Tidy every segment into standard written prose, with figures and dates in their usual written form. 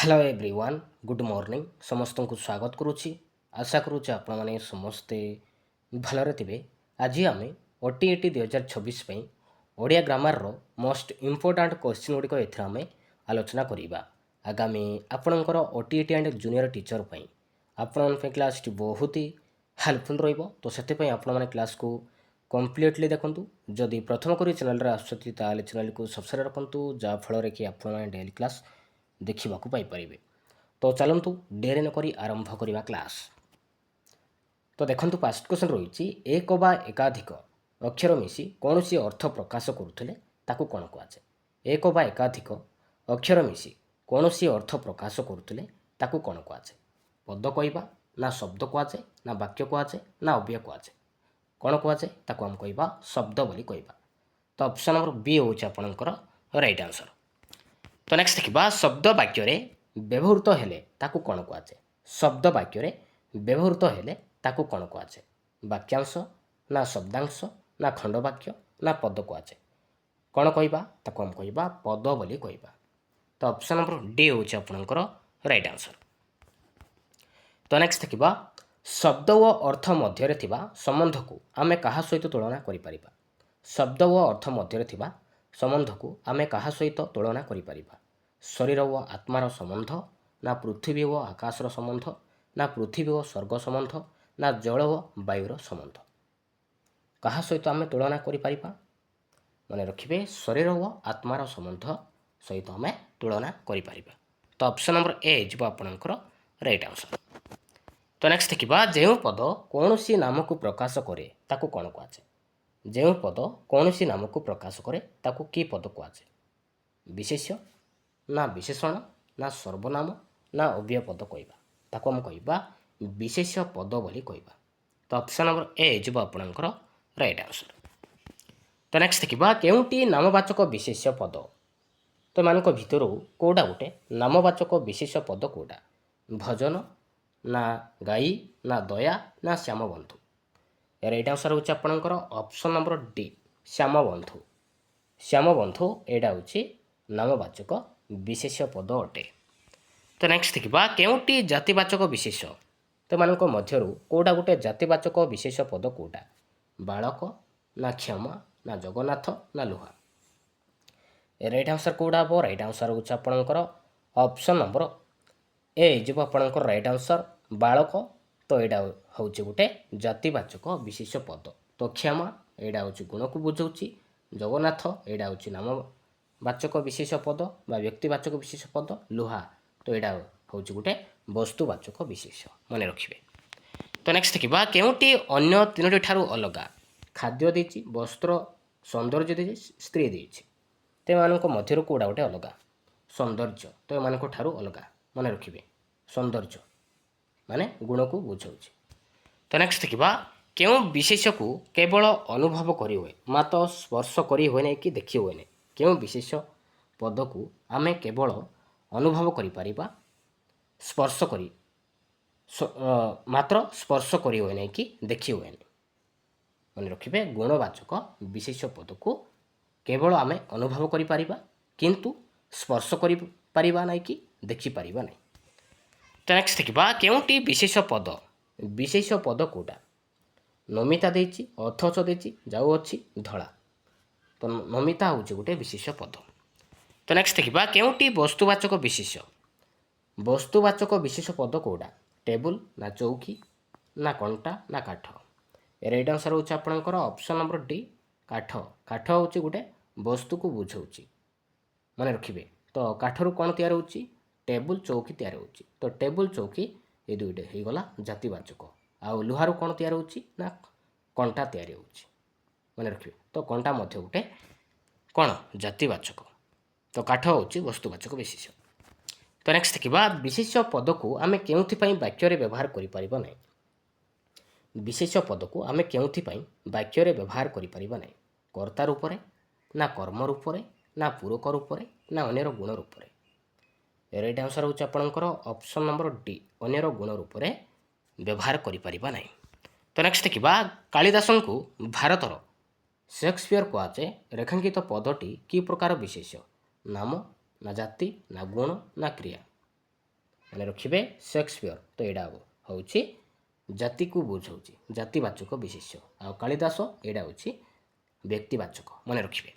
Hello everyone good morning समस्त को स्वागत करुच्ची आशा करुच्चे आपण मैंने समस्ते भलरे थे। आज आम ओटीईटी 2026 ओडिया ग्रामर रो मोस्ट इम्पोर्टाट क्वेश्चन गुड़िक एम आलोचना करवा। आगामी आपणकर ओटीईटी एंड जूनियर टीचर आपण क्लास टी बहुत ही हेल्पफुल रहिबो। तो से आपण मैंने क्लास को कम्प्लीटली देखूँ। जदि प्रथम कर चैनल आसुँच चैनल को सब्सक्राइब रखु जहाँफल कि आपण डेली क्लास देखा पाइपर। तो चलतु डेरी नक आरंभ करवा क्लास। तो देखो फास्ट क्वेश्चन रही एक बा एकाधिक अक्षर मिसी कौन सी अर्थ प्रकाश करुले ताकू कौन कहुए। एक बा एकाधिक अक्षर मिसी कौन सी अर्थ प्रकाश करुले ताकू कौन कहुए। पद कहवा ना शब्द कहुए ना वाक्य कहुए ना अव्यय कहुए कौन कहुए ताकू आम कहवा शब्द बोली कहवा। तो ऑप्शन नंबर बी हूँ आपणकर राइट आंसर। तो नेक्स्ट देखा शब्द वाक्य व्यवहृत हेले ताकू कौन कहुए। शब्द वाक्य व्यवहृत हेले ताकू कौन कहुए। वाक्यांश ना शब्दांश ना खंडवाक्य ना पद कहुए कौन कहवा ताकू हम कहवा पद बोली कहवा। तो ऑप्शन नंबर डी हूँ आपणकर राइट आंसर। तो नेक्स्ट देखा शब्द व अर्थ मध्य संबंध को आम क्या सहित तुलना कर। शब्द व अर्थ मध्य संबंध को आम क्या सहित तुलना कर। शरीर व आत्मार संबंध ना पृथ्वी व आकाशर संबंध ना पृथ्वी व स्वर्ग संबंध ना जल व वायुर संबंध क्या सहित आम तुलना कर। मन रखिए शरीर व आत्मार संबंध सहित आम तुलना कर। तो ऑप्शन नंबर ए जो आपणकर राइट आंसर। तो नेक्स्ट देखा जो पद कौन सी नाम को प्रकाश करे ताकू कौन कहुए। जो पद कौन सी नाम को प्रकाश करे ताकू कि पद कहुए। विशेष्य ना विशेषण ना सर्वनाम ना अव्यय पद कहवा ताकू हम कहवा विशेष्य पद बोली कहवा। तो ऑप्शन नंबर ए जो आपणकर राइट आंसर। तो नेक्स्ट देखा केउटी नामवाचक विशेष्य पद। तो मान भितर कौटा गोटे नामवाचक विशेष पद कौटा। भजन ना गाई ना दया ना श्याम बंधु। राइट आंसर हूँ आपणकर ऑप्शन नंबर डी श्याम बंधु। श्याम बंधु यहाँ हूँ नामवाचक विशेष पद अटे। तो नेक्स्ट देखा केउटी जातिवाचक विशेष। तो मान मध्य कौटा गोटे जातिवाचक विशेष पद कौटा। बालक ना क्षमा ना जगन्नाथ ना लुहा। राइट आंसर कौटा हम। राइट आंसर हूँ आपणकर ऑप्शन नंबर ए जो आपणकर राइट आंसर बालक। तो यहाँ हूँ गोटे जातिवाचक विशेष पद। तो क्षमा यहाँ हूँ गुण को बुझाऊँ। जगन्नाथ यहाँ हूँ नामवाचक विशेष पद बा व्यक्तिवाचक विशेष पद। लुहा तो यहाँ हूँ गोटे वस्तुवाचक विशेष मन रखिए। तो नेक्स्ट देखा केउटी अन्य तीनोटी ठारू अलगा। खाद्य देती वस्त्र सौंदर्य देती स्त्री देती। तो एମାନଙ୍କ मध्य कौटा गोटे अलगा सौंदर्य। तो एମାନଙ୍କ ठारू अलगा मन रखिए सौंदर्य माने गुण को बुझाऊँ। तो नेक्स्ट देखा क्यों विशेष को केवल अनुभव करी हुए मात्र स्पर्श करी हुए नहीं कि देखी हुए नहीं। क्यों विशेष पद को आम केवल अनुभव करिपरिबा स्पर्श करी मात्र स्पर्श करी हुए नहीं कि देखी हुए नहीं। मन रखिए गुणवाचक विशेष पद को केवल आम अनुभव करिपरिबा किंतु स्पर्श करिपरिबा नहीं कि देखिपरिबा नहीं। तो नेक्स्ट देखा केउटी विशेष पद कौटा। नमिता देती अथच देती जाऊ अच्छी धला। तो नमिता हूँ गोटे विशेष पद। तो नेक्स्ट देखा केउटी वस्तुवाचक विशेष। वस्तुवाचक विशेष पद कौटा। टेबुल ना चौकी ना कंटा ना काठ। राइट आंसर हूँ आपणकर ऑप्शन नंबर डी काठ। काठ हूँ गोटे वस्तु को बुझाऊँ मन रखिए। तो काठरू कौन तैयार होची टेबुल चौकी तैयार होची। तो टेबुल चौकी ये दुईटे हो गला जातिवाचक। आउ लुहारू कौन तैयार होची ना कंटा तैयारी होची मन रखिए। तो कंटा मध्य गोटे कौन जातिवाचक। तो काठ हूँ वस्तुवाचक विशेष। तो नेक्स्ट देखा विशेष पद को आम क्यों वाक्य व्यवहार करें ना। विशेष पद को आम क्यों वाक्य व्यवहार करें ना। कर्ता रूप ना कर्म रूप ना पूरक रूप ना अन्यर गुण रूप। राइट आंसर हूँ आपणकर ऑप्शन नंबर डी अन्यर गुण रूप व्यवहार करें ना। तो नेक्स्ट देखा कालिदास को भारतर शेक्सपियर कहुए रेखांकित पदटी कि प्रकार विशेष। नाम ना जाति ना गुण ना क्रिया। ମନେ ରଖିବେ ସେକ୍ସପିୟର। ତ ଏଇଟା ହେଉଛି ଜାତିକୁ ବୁଝାଉଛି, ଜାତିବାଚକ ବିଶେଷ୍ୟ। ଆଉ କାଳିଦାସ ଏଇଟା ହେଉଛି ବ୍ୟକ୍ତିବାଚକ, ମନେ ରଖିବେ।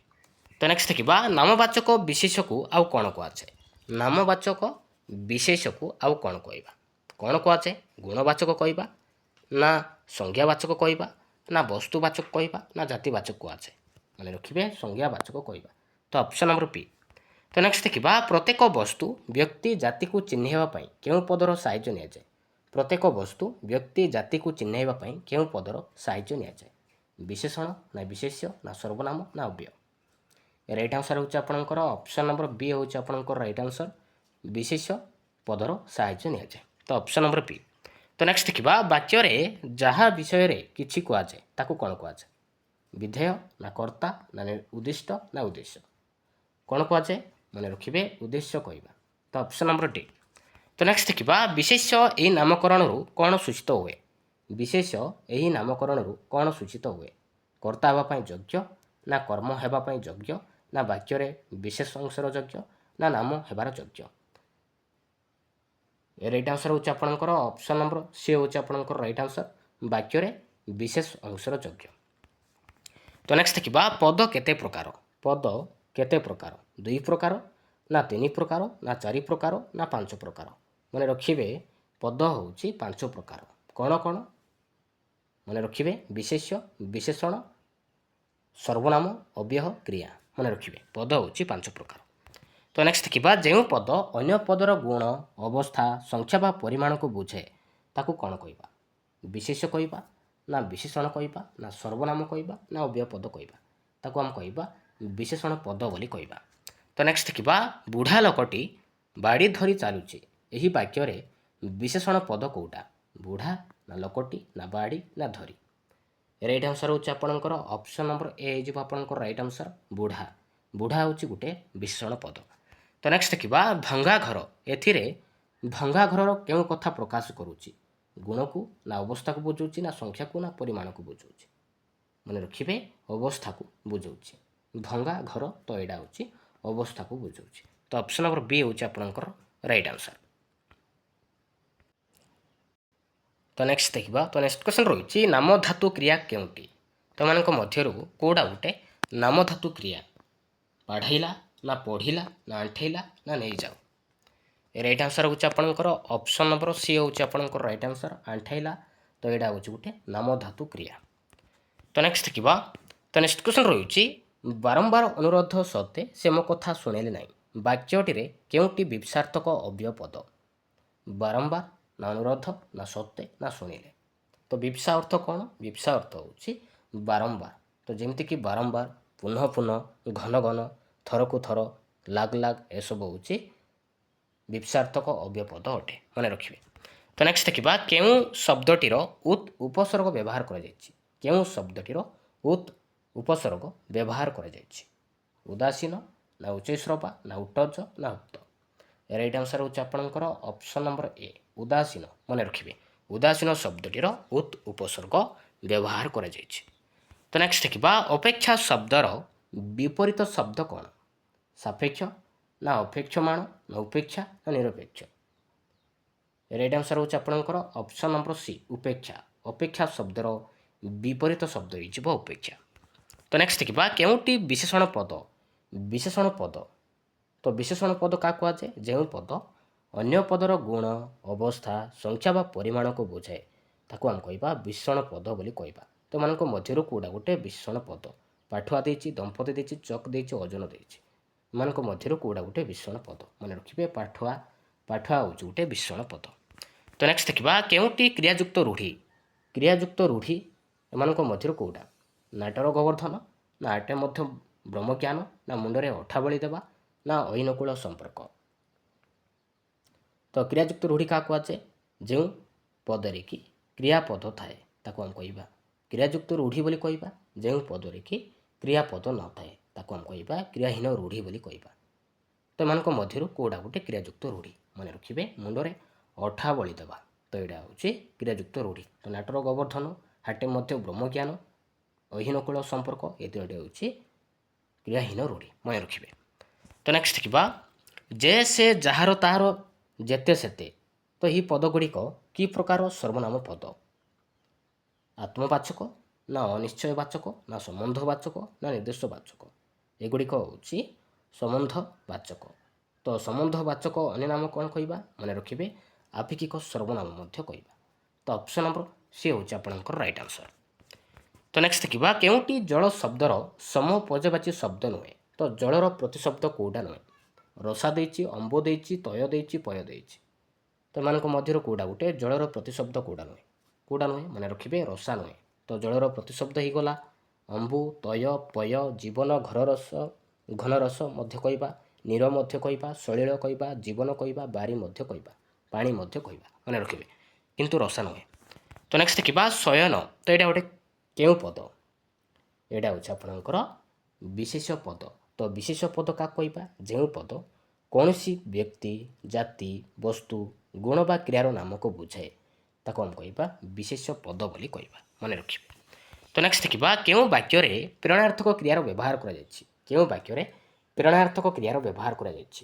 ତ ନେକ୍ସଟ ଦେଖିବା ନାମବାଚକ ବିଶେଷକୁ ଆଉ କ'ଣ କୁହାଯାଏ। ନାମବାଚକ ବିଶେଷକୁ ଆଉ କ'ଣ କହିବା, କ'ଣ କୁହାଯାଏ? ଗୁଣବାଚକ କହିବା ନା ସଂଜ୍ଞାବାଚକ କହିବା ନା ବସ୍ତୁବାଚକ କହିବା ନା ଜାତିବାଚକ କୁହାଯାଏ? ମନେ ରଖିବେ ସଂଜ୍ଞାବାଚକ କହିବା। ତ ଅପସନ୍ ନମ୍ବର ପି। ତ ନେକ୍ସଟ ଦେଖିବା ପ୍ରତ୍ୟେକ ବସ୍ତୁ ବ୍ୟକ୍ତି ଜାତିକୁ ଚିହ୍ନିବା ପାଇଁ କେଉଁ ପଦର ସାହାଯ୍ୟ ନିଆଯାଏ? ପ୍ରତ୍ୟେକ ବସ୍ତୁ ବ୍ୟକ୍ତି ଜାତିକୁ ଚିହ୍ନାଇବା ପାଇଁ କେଉଁ ପଦର ସାହାଯ୍ୟ ନିଆଯାଏ? ବିଶେଷଣ ନା ବିଶେଷ୍ୟ ନା ସର୍ବନାମ ନା ଅବ୍ୟୟ? ରାଇଟ୍ ଆନ୍ସର ହେଉଛି ଆପଣଙ୍କର ଅପସନ୍ ନମ୍ବର ବି ହେଉଛି ଆପଣଙ୍କର ରାଇଟ୍ ଆନ୍ସର। ବିଶେଷ୍ୟ ପଦର ସାହାଯ୍ୟ ନିଆଯାଏ। ତ ଅପସନ୍ ନମ୍ବର ପି। ତ ନେକ୍ସଟ ଦେଖିବା ବାକ୍ୟରେ ଯାହା ବିଷୟରେ କିଛି କୁହାଯାଏ ତାକୁ କ'ଣ କୁହାଯାଏ? ବିଧେୟ ନା କର୍ତ୍ତା ନା ଉଦ୍ଦିଷ୍ଟ ନା ଉଦ୍ଦେଶ୍ୟ? କ'ଣ କୁହାଯାଏ? ମନେ ରଖିବେ ଉଦ୍ଦେଶ୍ୟ କହିବା। ତ ଅପସନ୍ ନମ୍ବର ଡି। ତ ନେକ୍ସଟ ଦେଖିବା ବିଶେଷ୍ୟ ଏହି ନାମକରଣରୁ କ'ଣ ସୂଚିତ ହୁଏ? ବିଶେଷ୍ୟ ଏହି ନାମକରଣରୁ କ'ଣ ସୂଚିତ ହୁଏ? କର୍ତ୍ତା ହେବା ପାଇଁ ଯୋଗ୍ୟ ନା କର୍ମ ହେବା ପାଇଁ ଯୋଗ୍ୟ ନା ବାକ୍ୟରେ ବିଶେଷ ଅଂଶର ଯୋଗ୍ୟ ନା ନାମ ହେବାର ଯୋଗ୍ୟ? ରାଇଟ୍ ଆନ୍ସର ହେଉଛି ଆପଣଙ୍କର ଅପସନ୍ ନମ୍ବର ସି ହେଉଛି ଆପଣଙ୍କର ରାଇଟ୍ ଆନ୍ସର, ବାକ୍ୟରେ ବିଶେଷ ଅଂଶର ଯୋଗ୍ୟ। ତ ନେକ୍ସଟ ଦେଖିବା ପଦ କେତେ ପ୍ରକାର? ପଦ କେତେ ପ୍ରକାର? 2 ପ୍ରକାର ନା 3 ପ୍ରକାର ନା 4 ପ୍ରକାର ନା 5 ପ୍ରକାର? ମନେ ରଖିବେ ପଦ ହେଉଛି 5 ପ୍ରକାର। କ'ଣ କ'ଣ? ମନେ ରଖିବେ ବିଶେଷ୍ୟ, ବିଶେଷଣ, ସର୍ବନାମ, ଅବ୍ୟୟ, କ୍ରିୟା। ମନେ ରଖିବେ ପଦ ହେଉଛି 5 ପ୍ରକାର। ତ ନେକ୍ସଟ ଦେଖିବା ଯେଉଁ ପଦ ଅନ୍ୟ ପଦର ଗୁଣ, ଅବସ୍ଥା, ସଂଖ୍ୟା ବା ପରିମାଣକୁ ବୁଝେ ତାକୁ କ'ଣ କହିବା? ବିଶେଷ୍ୟ କହିବା ନା ବିଶେଷଣ କହିବା ନା ସର୍ବନାମ କହିବା ନା ଅବ୍ୟୟ ପଦ କହିବା? ତାକୁ ଆମେ କହିବା ବିଶେଷଣ ପଦ ବୋଲି କହିବା। ତ ନେକ୍ସଟ ଦେଖିବା ବୁଢ଼ା ଲୋକଟି ବାଡ଼ି ଧରି ଚାଲୁଛି, ଏହି ବାକ୍ୟରେ ବିଶେଷଣ ପଦ କେଉଁଟା? ବୁଢ଼ା ନା ଲୋକଟି ନା ବାଡ଼ି ନା ଧରି? ରାଇଟ୍ ଆନ୍ସର ହେଉଛି ଆପଣଙ୍କର ଅପସନ୍ ନମ୍ବର ଏ ହେଇଯିବ ଆପଣଙ୍କର ରାଇଟ୍ ଆନ୍ସର ବୁଢ଼ା। ବୁଢ଼ା ହେଉଛି ଗୋଟେ ବିଶେଷଣ ପଦ। ତ ନେକ୍ସଟ ଦେଖିବା ଭଙ୍ଗା ଘର, ଏଥିରେ ଭଙ୍ଗା ଘରର କେଉଁ କଥା ପ୍ରକାଶ କରୁଛି? ଗୁଣକୁ ନା ଅବସ୍ଥାକୁ ବୁଝାଉଛି ନା ସଂଖ୍ୟାକୁ ନା ପରିମାଣକୁ ବୁଝାଉଛି? ମନେ ରଖିବେ ଅବସ୍ଥାକୁ ବୁଝାଉଛି। ଭଙ୍ଗା ଘର ତ ଏଇଟା ହେଉଛି ଅବସ୍ଥାକୁ ବୁଝାଉଛି। ତ ଅପସନ୍ ନମ୍ବର ବି ହେଉଛି ଆପଣଙ୍କର ରାଇଟ୍ ଆନ୍ସର। ତ ନେକ୍ସଟ ଦେଖିବା ତ ନେକ୍ସଟ କ୍ୱେଶ୍ଚନ୍ ରହିଛି ନାମ ଧାତୁ କ୍ରିୟା କେଉଁଟି? ତମାନଙ୍କ ମଧ୍ୟରୁ କେଉଁଟା ଗୋଟେ ନାମ ଧାତୁ କ୍ରିୟା? ପାଢ଼େଇଲା ନା ପଢ଼ିଲା ନା ଆଣ୍ଠେଇଲା ନା ନେଇଯାଉ? ରାଇଟ୍ ଆନ୍ସର ହେଉଛି ଆପଣଙ୍କର ଅପସନ୍ ନମ୍ବର ସି ହେଉଛି ଆପଣଙ୍କର ରାଇଟ୍ ଆନ୍ସର ଆଣ୍ଠେଇଲା। ତ ଏଇଟା ହେଉଛି ଗୋଟେ ନାମ ଧାତୁ କ୍ରିୟା। ତ ନେକ୍ସଟ ଦେଖିବା ତ ନେକ୍ସଟ କ୍ୱେଶ୍ଚନ୍ ରହିଛି ବାରମ୍ବାର ଅନୁରୋଧ ସତ୍ତ୍ୱେ ସେ ମୋ କଥା ଶୁଣିଲେ ନାହିଁ, ବାକ୍ୟଟିରେ କେଉଁଟି ବିପସାର୍ଥକ ଅବ୍ୟୟ ପଦ? ବାରମ୍ବାର ନା ଅନୁରୋଧ ନା ସତ୍ତ୍ୱେ ନା ଶୁଣିଲେ? ତ ବିପସା ଅର୍ଥ କ'ଣ? ବିପସା ଅର୍ଥ ହେଉଛି ବାରମ୍ବାର। ତ ଯେମିତିକି ବାରମ୍ବାର, ପୁନଃ ପୁନଃ, ଘନ ଘନ, ଥରକୁ ଥର, ଲାଗ ଲାଗ ଏସବୁ ହେଉଛି ବିପସାର୍ଥକ ଅବ୍ୟୟ ପଦ ଅଟେ, ମନେ ରଖିବେ। ତ ନେକ୍ସଟ ଦେଖିବା କେଉଁ ଶବ୍ଦଟିର ଉତ୍ ଉପସର୍ଗ ବ୍ୟବହାର କରାଯାଇଛି? କେଉଁ ଶବ୍ଦଟିର ଉତ୍ ଉପସର୍ଗ ବ୍ୟବହାର କରାଯାଇଛି? ଉଦାସୀନ ନା ଉଚ୍ଚୈଃଶ୍ରବା ନା ଉଟ୍ଟଜ ନା ଉକ୍ତ? ରାଇଟ୍ ଆନ୍ସର ହେଉଛି ଆପଣଙ୍କର ଅପସନ୍ ନମ୍ବର ଏ ଉଦାସୀନ। ମନେ ରଖିବେ ଉଦାସୀନ ଶବ୍ଦଟିର ଉତ୍ ଉପସର୍ଗ ବ୍ୟବହାର କରାଯାଇଛି। ତ ନେକ୍ସଟ ଦେଖିବା ଅପେକ୍ଷା ଶବ୍ଦର ବିପରୀତ ଶବ୍ଦ କ'ଣ? ସାପେକ୍ଷ ନା ଅପେକ୍ଷମାଣ ନା ଉପେକ୍ଷା ନା ନିରପେକ୍ଷ? ରାଇଟ୍ ଆନ୍ସର ହେଉଛି ଆପଣଙ୍କର ଅପସନ୍ ନମ୍ବର ସି ଉପେକ୍ଷା। ଅପେକ୍ଷା ଶବ୍ଦର ବିପରୀତ ଶବ୍ଦ ହେଇଯିବ ଉପେକ୍ଷା। ତ ନେକ୍ସଟ ଦେଖିବା କେଉଁଟି ବିଶେଷଣ ପଦ? ବିଶେଷଣ ପଦ ତ ବିଶେଷଣ ପଦ କାହା କୁହାଯାଏ? ଯେଉଁ ପଦ ଅନ୍ୟ ପଦର ଗୁଣ, ଅବସ୍ଥା, ସଂଖ୍ୟା ବା ପରିମାଣକୁ ବୁଝାଏ ତାକୁ ଆମେ କହିବା ବିଶେଷଣ ପଦ ବୋଲି କହିବା। ତ ମାନଙ୍କ ମଧ୍ୟରୁ କେଉଁଟା ଗୋଟେ ବିଶେଷଣ ପଦ? ପାଠୁଆ ଦେଇଛି, ଦମ୍ପତି ଦେଇଛି, ଚକ୍ ଦେଇଛି, ଓଜନ ଦେଇଛି, ଏମାନଙ୍କ ମଧ୍ୟରୁ କେଉଁଟା ଗୋଟେ ବିଶେଷଣ ପଦ? ମନେ ରଖିବେ ପାଠୁଆ ହେଉଛି ଗୋଟେ ବିଶେଷଣ ପଦ। ତ ନେକ୍ସଟ ଦେଖିବା କେଉଁଟି କ୍ରିୟାଯୁକ୍ତ ରୂଢ଼ି? କ୍ରିୟାଯୁକ୍ତ ରୂଢ଼ି ଏମାନଙ୍କ ମଧ୍ୟରୁ କେଉଁଟା? ନାଟର ଗୋବର୍ଦ୍ଧନ ନା ଆଟେ ମଧ୍ୟ ବ୍ରହ୍ମଜ୍ଞାନ ନା ମୁଣ୍ଡରେ ଅଠା ବଳି ଦେବା ନା ଐନକୁଳ ସମ୍ପର୍କ? ତ କ୍ରିୟାଯୁକ୍ତ ରୂଢ଼ି କାହା କୁହାଯାଏ? ଯେଉଁ ପଦରେ କି କ୍ରିୟାପଦ ଥାଏ ତାକୁ ଆମେ କହିବା କ୍ରିୟାଯୁକ୍ତ ରୂଢ଼ି ବୋଲି କହିବା। ଯେଉଁ ପଦରେ କି କ୍ରିୟାପଦ ନଥାଏ ତାକୁ ଆମେ କହିବା କ୍ରିୟାହୀନ ରୂଢ଼ି ବୋଲି କହିବା। ତ ଏମାନଙ୍କ ମଧ୍ୟରୁ କେଉଁଟା ଗୋଟେ କ୍ରିୟାଯୁକ୍ତ ରୂଢ଼ି? ମନେ ରଖିବେ ମୁଣ୍ଡରେ ଅଠା ବଳି ଦେବା, ତ ଏଇଟା ହେଉଛି କ୍ରିୟାଯୁକ୍ତ ରୂଢ଼ି। ତ ନାଟର ଗୋବର୍ଦ୍ଧନ, ହାଟେ ମଧ୍ୟ ବ୍ରହ୍ମଜ୍ଞାନ, ଐହିନକୁଳ ସମ୍ପର୍କ ଏ ତିନୋଟି ହେଉଛି କ୍ରିୟାହୀନ ରୂଢ଼ି, ମନେ ରଖିବେ। ତ ନେକ୍ସଟ ଦେଖିବା ଯେ ସେ ଯାହାର ତାହାର ଯେତେ ସେତେ ତ ଏହି ପଦଗୁଡ଼ିକ କି ପ୍ରକାର ସର୍ବନାମ ପଦ? ଆତ୍ମବାଚକ ନା ଅନିଶ୍ଚୟବାଚକ ନା ସମ୍ବନ୍ଧବାଚକ ନା ନିର୍ଦ୍ଦେଶବାଚକ? ଏଗୁଡ଼ିକ ହେଉଛି ସମ୍ବନ୍ଧବାଚକ। ତ ସମ୍ବନ୍ଧବାଚକ ଅନ୍ୟ ନାମ କ'ଣ କହିବା? ମନେ ରଖିବେ ଆପେକ୍ଷିକ ସର୍ବନାମ ମଧ୍ୟ କହିବା। ତ ଅପସନ୍ ନମ୍ବର ସି ହେଉଛି ଆପଣଙ୍କର ରାଇଟ୍ ଆନ୍ସର୍। ତ ନେକ୍ସଟ ଦେଖିବା କେଉଁଟି ଜଳ ଶବ୍ଦର ସମପର୍ଯ୍ୟାବାଚୀ ଶବ୍ଦ ନୁହେଁ? ତ ଜଳର ପ୍ରତିଶବ୍ଦ କେଉଁଟା ନୁହେଁ? ରସା ଦେଇଛି, ଅମ୍ବ ଦେଇଛି, ତୟ ଦେଇଛି, ପୟ ଦେଇଛି। ତ ଏମାନଙ୍କ ମଧ୍ୟରୁ କେଉଁଟା ଗୋଟେ ଜଳର ପ୍ରତିଶବ୍ଦ କେଉଁଟା ନୁହେଁ? କେଉଁଟା ନୁହେଁ? ମନେ ରଖିବେ ରସା ନୁହେଁ। ତ ଜଳର ପ୍ରତିଶବ୍ଦ ହେଇଗଲା ଅମ୍ବୁ, ତୟ, ପୟ, ଜୀବନ, ଘନରସ ମଧ୍ୟ କହିବା, ନୀର ମଧ୍ୟ କହିବା, ସଳିଳ କହିବା, ଜୀବନ କହିବା, ବାରି ମଧ୍ୟ କହିବା, ପାଣି ମଧ୍ୟ କହିବା। ମନେ ରଖିବେ କିନ୍ତୁ ରସା ନୁହେଁ। ତ ନେକ୍ସଟ ଦେଖିବା ଶୟନ। ତ ଏଇଟା ଗୋଟେ କେଉଁ ପଦ? ଏଇଟା ହେଉଛି ଆପଣଙ୍କର ବିଶେଷ ପଦ। ତ ବିଶେଷ ପଦ କାହାକୁ କହିବା? ଯେଉଁ ପଦ କୌଣସି ବ୍ୟକ୍ତି, ଜାତି, ବସ୍ତୁ, ଗୁଣ ବା କ୍ରିୟାର ନାମକୁ ବୁଝାଏ ତାକୁ ଆମେ କହିବା ବିଶେଷ ପଦ ବୋଲି କହିବା। ମନେ ରଖିବେ। ତ ନେକ୍ସଟ ଦେଖିବା କେଉଁ ବାକ୍ୟରେ ପ୍ରେରଣାର୍ଥକ କ୍ରିୟାର ବ୍ୟବହାର କରାଯାଇଛି? କେଉଁ ବାକ୍ୟରେ ପ୍ରେରଣାର୍ଥକ କ୍ରିୟାର ବ୍ୟବହାର କରାଯାଇଛି?